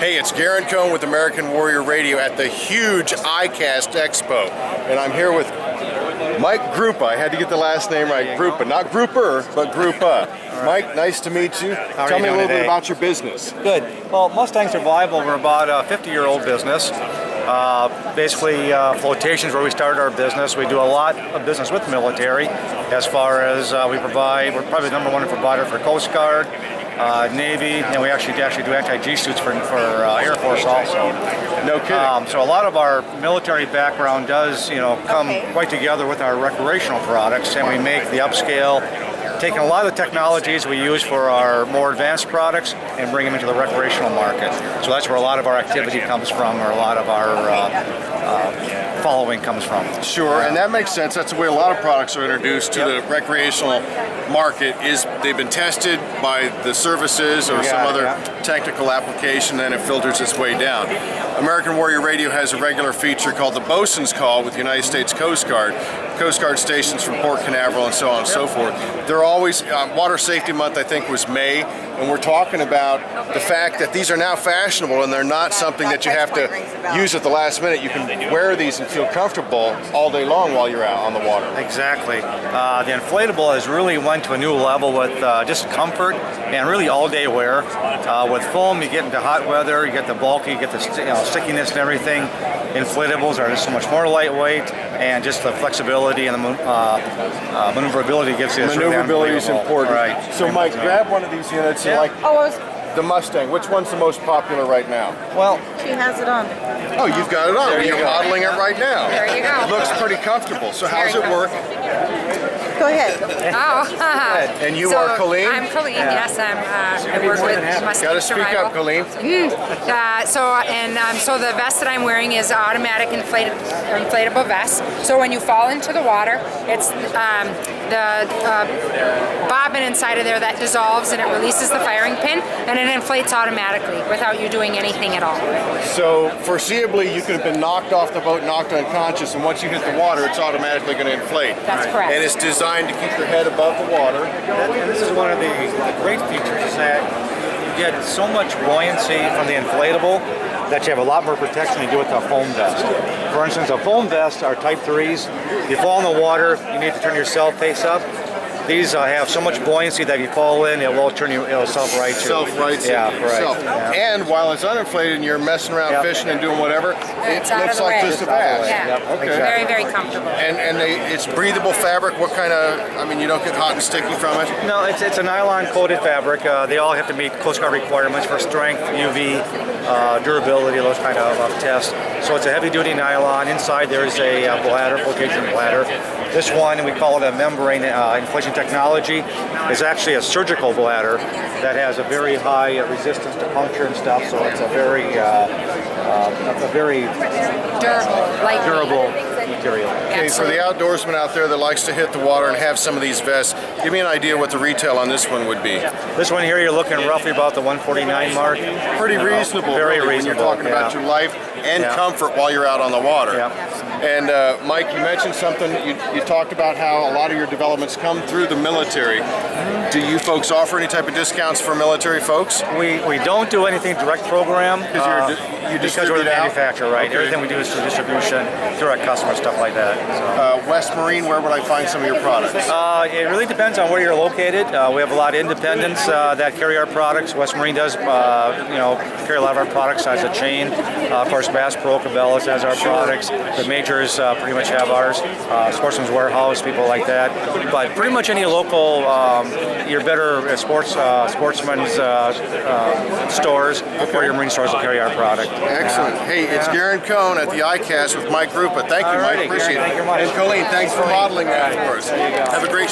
Hey, it's Garen Cohn with American Warrior Radio at the huge ICAST Expo. And I'm here with Mike Grupa. I had to get the last name right. Grupa, not Grouper, but Grupa. Right. Mike, nice to meet you. Tell me a little bit about your business. Good. Well, Mustang Survival, we're about a 50-year-old business. Basically, flotations where we started our business. We do a lot of business with the military as far as we're probably the #1 provider for Coast Guard, Navy, and we actually do anti-G suits for Air Force also. No kidding. So a lot of our military background does, come quite together with our recreational products, and we make the upscale, taking a lot of the technologies we use for our more advanced products and bring them into the recreational market. So that's where a lot of our activity comes from, or a lot of our following comes from. Sure, and that makes sense. That's the way a lot of products are introduced to the recreational market. Is they've been tested by the services or some other technical application, then it filters its way down. American Warrior Radio has a regular feature called the Bosun's Call with the United States Coast Guard. Coast Guard stations from Port Canaveral and so on and so forth. They're always, Water Safety Month I think was May, and we're talking about the fact that these are now fashionable and they're not something that you have to use at the last minute. You can wear these and feel comfortable all day long while you're out on the water. Exactly. The inflatable has really went to a new level with just comfort and really all-day wear. With foam, you get into hot weather, you get the bulky, you get the stickiness and everything. Inflatables are just so much more lightweight, and just the flexibility and the maneuverability gives you. Maneuverability is important. Right. So Mike, grab one of these units. You like the Mustang. Which one's the most popular right now? Well, she has it on. Oh, you've got it on. You're modeling it right now. There you go. It looks pretty comfortable. So how's it work? Go ahead. And you are Colleen? I'm Colleen, yes. I work with Mustang Got to speak up, Colleen. So the vest that I'm wearing is automatic inflatable vest. So when you fall into the water, it's the bobbin inside of there that dissolves and it releases the firing pin, and it inflates automatically without you doing anything at all. So foreseeably you could have been knocked off the boat, knocked unconscious, and once you hit the water it's automatically going to inflate. That's correct. And it's designed to keep your head above the water. And this is one of the great features, is that you get so much buoyancy from the inflatable that you have a lot more protection than you do with a foam vest. For instance, a foam vest are Type 3s. You fall in the water, you need to turn yourself face up. These have so much buoyancy that if you fall in, it will turn you, it'll self-right you. Self-rights itself. Yeah. And while it's uninflated and you're messing around fishing and doing whatever, it looks like just a vest. Yeah. Okay. Very, very comfortable. And it's breathable fabric. What kind of, you don't get hot and sticky from it? No, it's a nylon-coated fabric. They all have to meet Coast Guard requirements for strength, UV, durability, those kind of tests. So it's a heavy-duty nylon. Inside there is a bladder, flotation bladder. This one, we call it a membrane inflation technology, is actually a surgical bladder that has a very high resistance to puncture and stuff. So it's a very durable material. Okay, for the outdoorsman out there that likes to hit the water and have some of these vests, give me an idea what the retail on this one would be. This one here, you're looking roughly about the $149 mark. Pretty reasonable, very really, reasonable. when you're talking about your life and comfort while you're out on the water. And Mike, you mentioned something, you talked about how a lot of your developments come through the military. Do you folks offer any type of discounts for military folks? We don't do anything direct program because we're the manufacturer, right? Okay. Everything we do is through distribution, through our customers, stuff like that. So. West Marine, where would I find some of your products? It really depends on where you're located. We have a lot of independents that carry our products. West Marine does, carry a lot of our products as a chain. Of course, Bass Pro, Cabela's has our products. The majors pretty much have ours. Sportsman's Warehouse, people like that. But pretty much any local, your better sportsman's stores or your marine stores will carry our product. Excellent. Hey, it's Garen Cohn at the ICAST with Mike Grupa. Thank you, Mike. Appreciate it. Thank you much. And Colleen, thanks for modeling that for us. Have a great